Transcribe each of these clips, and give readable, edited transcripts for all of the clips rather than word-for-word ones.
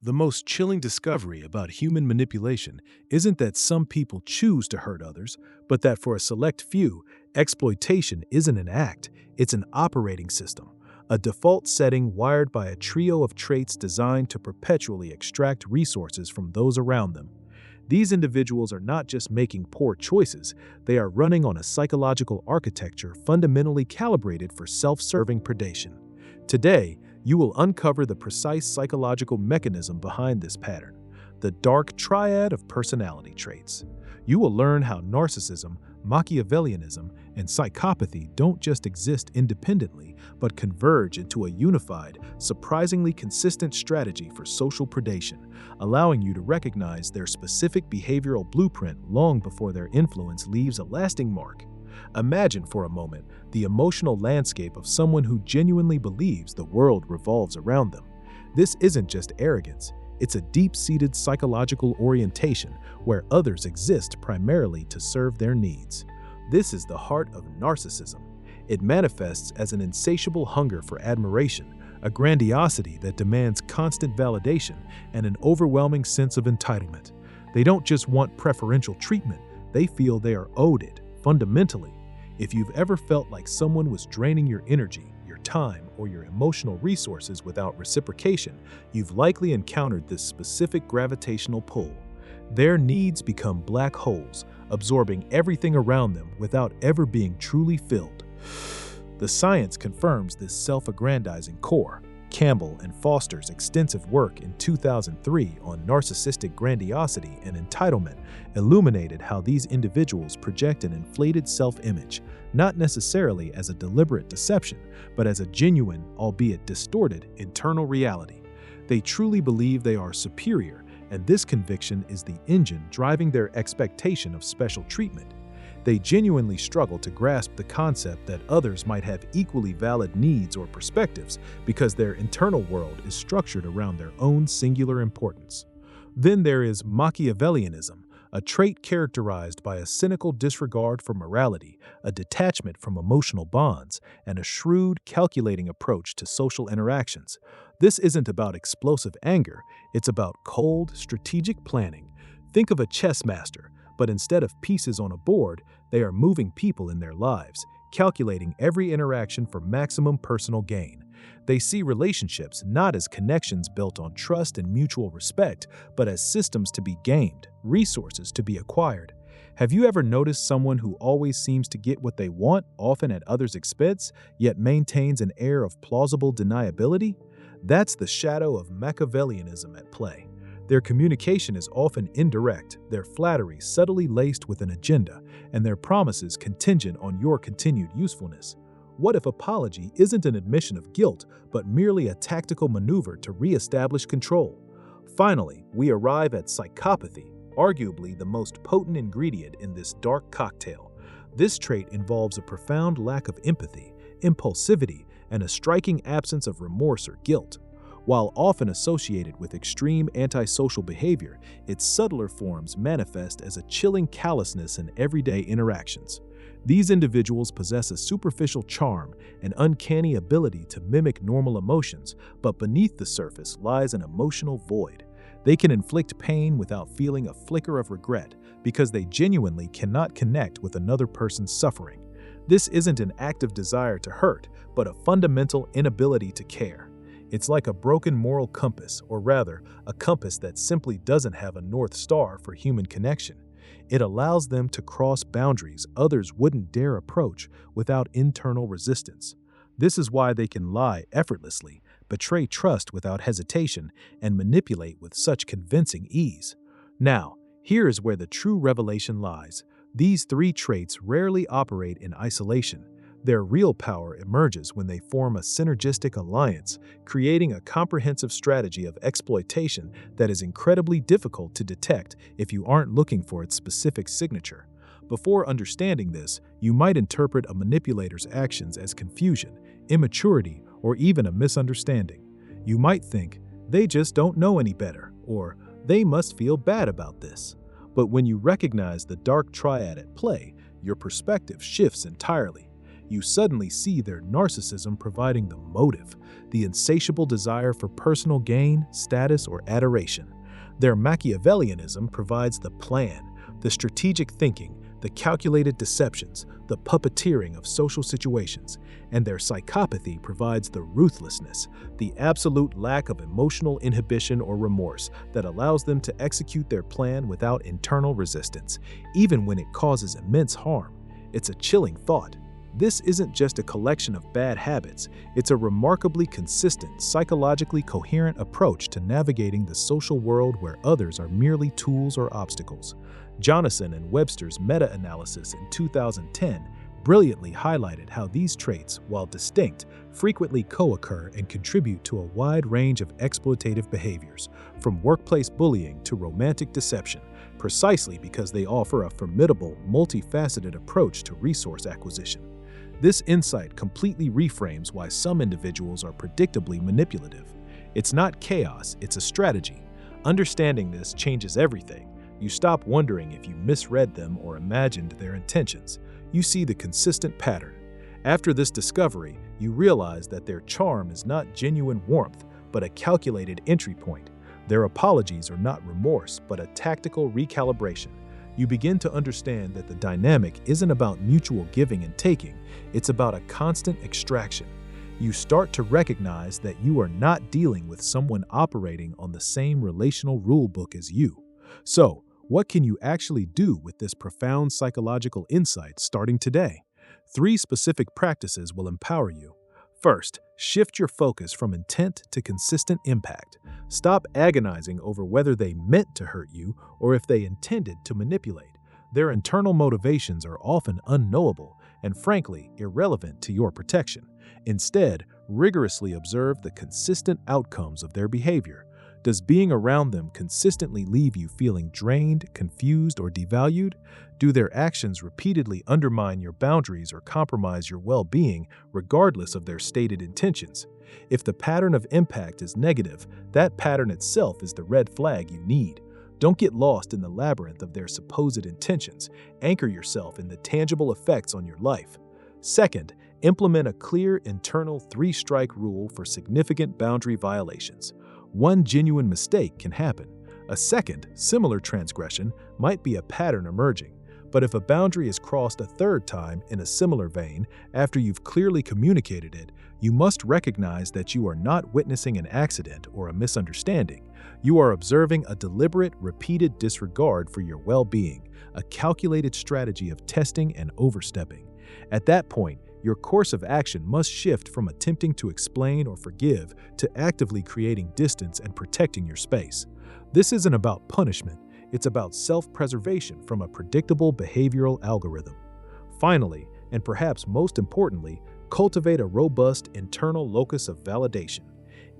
The most chilling discovery about human manipulation isn't that some people choose to hurt others, but that for a select few, exploitation isn't an act, it's an operating system, a default setting wired by a trio of traits designed to perpetually extract resources from those around them. These individuals are not just making poor choices, they are running on a psychological architecture fundamentally calibrated for self-serving predation. Today, you will uncover the precise psychological mechanism behind this pattern, the Dark Triad of personality traits. You will learn how narcissism, Machiavellianism, and psychopathy don't just exist independently, but converge into a unified, surprisingly consistent strategy for social predation, allowing you to recognize their specific behavioral blueprint long before their influence leaves a lasting mark. Imagine for a moment the emotional landscape of someone who genuinely believes the world revolves around them. This isn't just arrogance, it's a deep-seated psychological orientation where others exist primarily to serve their needs. This is the heart of narcissism. It manifests as an insatiable hunger for admiration, a grandiosity that demands constant validation, and an overwhelming sense of entitlement. They don't just want preferential treatment, they feel they are owed it. Fundamentally, if you've ever felt like someone was draining your energy, your time, or your emotional resources without reciprocation, you've likely encountered this specific gravitational pull. Their needs become black holes, absorbing everything around them without ever being truly filled. The science confirms this self-aggrandizing core. Campbell and Foster's extensive work in 2003 on narcissistic grandiosity and entitlement illuminated how these individuals project an inflated self-image, not necessarily as a deliberate deception, but as a genuine, albeit distorted, internal reality. They truly believe they are superior, and this conviction is the engine driving their expectation of special treatment. They genuinely struggle to grasp the concept that others might have equally valid needs or perspectives because their internal world is structured around their own singular importance. Then there is Machiavellianism, a trait characterized by a cynical disregard for morality, a detachment from emotional bonds, and a shrewd, calculating approach to social interactions. This isn't about explosive anger, it's about cold, strategic planning. Think of a chess master, but instead of pieces on a board, they are moving people in their lives, calculating every interaction for maximum personal gain. They see relationships not as connections built on trust and mutual respect, but as systems to be gamed, resources to be acquired. Have you ever noticed someone who always seems to get what they want, often at others' expense, yet maintains an air of plausible deniability? That's the shadow of Machiavellianism at play. Their communication is often indirect, their flattery subtly laced with an agenda, and their promises contingent on your continued usefulness. What if apology isn't an admission of guilt, but merely a tactical maneuver to re-establish control? Finally, we arrive at psychopathy, arguably the most potent ingredient in this dark cocktail. This trait involves a profound lack of empathy, impulsivity, and a striking absence of remorse or guilt. While often associated with extreme antisocial behavior, its subtler forms manifest as a chilling callousness in everyday interactions. These individuals possess a superficial charm, an uncanny ability to mimic normal emotions, but beneath the surface lies an emotional void. They can inflict pain without feeling a flicker of regret because they genuinely cannot connect with another person's suffering. This isn't an active desire to hurt, but a fundamental inability to care. It's like a broken moral compass, or rather, a compass that simply doesn't have a North Star for human connection. It allows them to cross boundaries others wouldn't dare approach without internal resistance. This is why they can lie effortlessly, betray trust without hesitation, and manipulate with such convincing ease. Now, here is where the true revelation lies. These three traits rarely operate in isolation. Their real power emerges when they form a synergistic alliance, creating a comprehensive strategy of exploitation that is incredibly difficult to detect if you aren't looking for its specific signature. Before understanding this, you might interpret a manipulator's actions as confusion, immaturity, or even a misunderstanding. You might think, they just don't know any better, or they must feel bad about this. But when you recognize the Dark Triad at play, your perspective shifts entirely. you suddenly see their narcissism providing the motive, the insatiable desire for personal gain, status, or adoration. Their Machiavellianism provides the plan, the strategic thinking, the calculated deceptions, the puppeteering of social situations, and their psychopathy provides the ruthlessness, the absolute lack of emotional inhibition or remorse that allows them to execute their plan without internal resistance, even when it causes immense harm. It's a chilling thought. This isn't just a collection of bad habits, it's a remarkably consistent, psychologically coherent approach to navigating the social world where others are merely tools or obstacles. Jonasson and Webster's meta-analysis in 2010 brilliantly highlighted how these traits, while distinct, frequently co-occur and contribute to a wide range of exploitative behaviors, from workplace bullying to romantic deception, precisely because they offer a formidable, multifaceted approach to resource acquisition. This insight completely reframes why some individuals are predictably manipulative. It's not chaos, it's a strategy. Understanding this changes everything. You stop wondering if you misread them or imagined their intentions. You see the consistent pattern. After this discovery, you realize that their charm is not genuine warmth, but a calculated entry point. Their apologies are not remorse, but a tactical recalibration. You begin to understand that the dynamic isn't about mutual giving and taking, it's about a constant extraction. You start to recognize that you are not dealing with someone operating on the same relational rulebook as you. So, what can you actually do with this profound psychological insight starting today? 3 specific practices will empower you. First, shift your focus from intent to consistent impact. Stop agonizing over whether they meant to hurt you or if they intended to manipulate. Their internal motivations are often unknowable and, frankly, irrelevant to your protection. Instead, rigorously observe the consistent outcomes of their behavior. Does being around them consistently leave you feeling drained, confused, or devalued? Do their actions repeatedly undermine your boundaries or compromise your well-being, regardless of their stated intentions? If the pattern of impact is negative, that pattern itself is the red flag you need. Don't get lost in the labyrinth of their supposed intentions. Anchor yourself in the tangible effects on your life. Second, implement a clear internal 3-strike rule for significant boundary violations. One genuine mistake can happen. A second, similar transgression might be a pattern emerging. But if a boundary is crossed a 3rd time in a similar vein, after you've clearly communicated it, you must recognize that you are not witnessing an accident or a misunderstanding. You are observing a deliberate, repeated disregard for your well-being, a calculated strategy of testing and overstepping. At that point, your course of action must shift from attempting to explain or forgive to actively creating distance and protecting your space. This isn't about punishment, it's about self-preservation from a predictable behavioral algorithm. Finally, and perhaps most importantly, cultivate a robust internal locus of validation.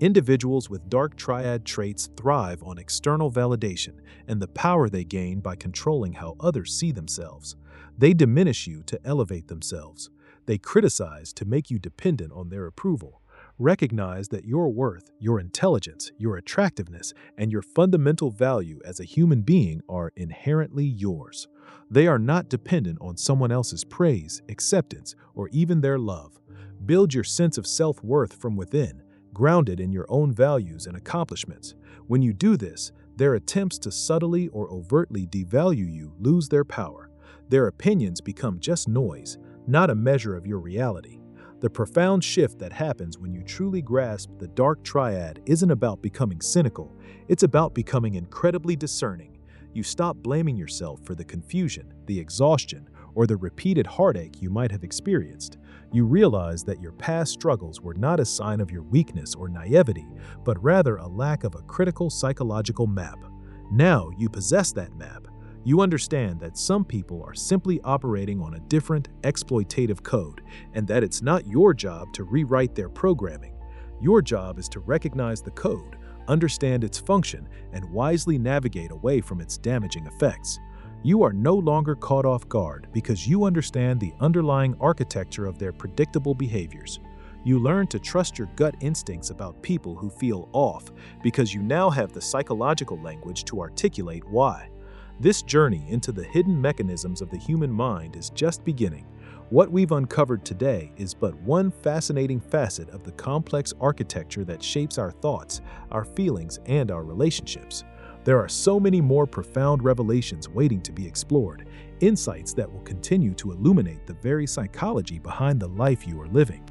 Individuals with Dark Triad traits thrive on external validation and the power they gain by controlling how others see themselves. They diminish you to elevate themselves. They criticize to make you dependent on their approval. Recognize that your worth, your intelligence, your attractiveness, and your fundamental value as a human being are inherently yours. They are not dependent on someone else's praise, acceptance, or even their love. Build your sense of self-worth from within, grounded in your own values and accomplishments. When you do this, their attempts to subtly or overtly devalue you lose their power. Their opinions become just noise, not a measure of your reality. The profound shift that happens when you truly grasp the Dark Triad isn't about becoming cynical, it's about becoming incredibly discerning. You stop blaming yourself for the confusion, the exhaustion, or the repeated heartache you might have experienced. You realize that your past struggles were not a sign of your weakness or naivety, but rather a lack of a critical psychological map. Now you possess that map. You understand that some people are simply operating on a different, exploitative code, and that it's not your job to rewrite their programming. Your job is to recognize the code, understand its function, and wisely navigate away from its damaging effects. You are no longer caught off guard because you understand the underlying architecture of their predictable behaviors. You learn to trust your gut instincts about people who feel off because you now have the psychological language to articulate why. This journey into the hidden mechanisms of the human mind is just beginning. What we've uncovered today is but one fascinating facet of the complex architecture that shapes our thoughts, our feelings, and our relationships. There are so many more profound revelations waiting to be explored, insights that will continue to illuminate the very psychology behind the life you are living.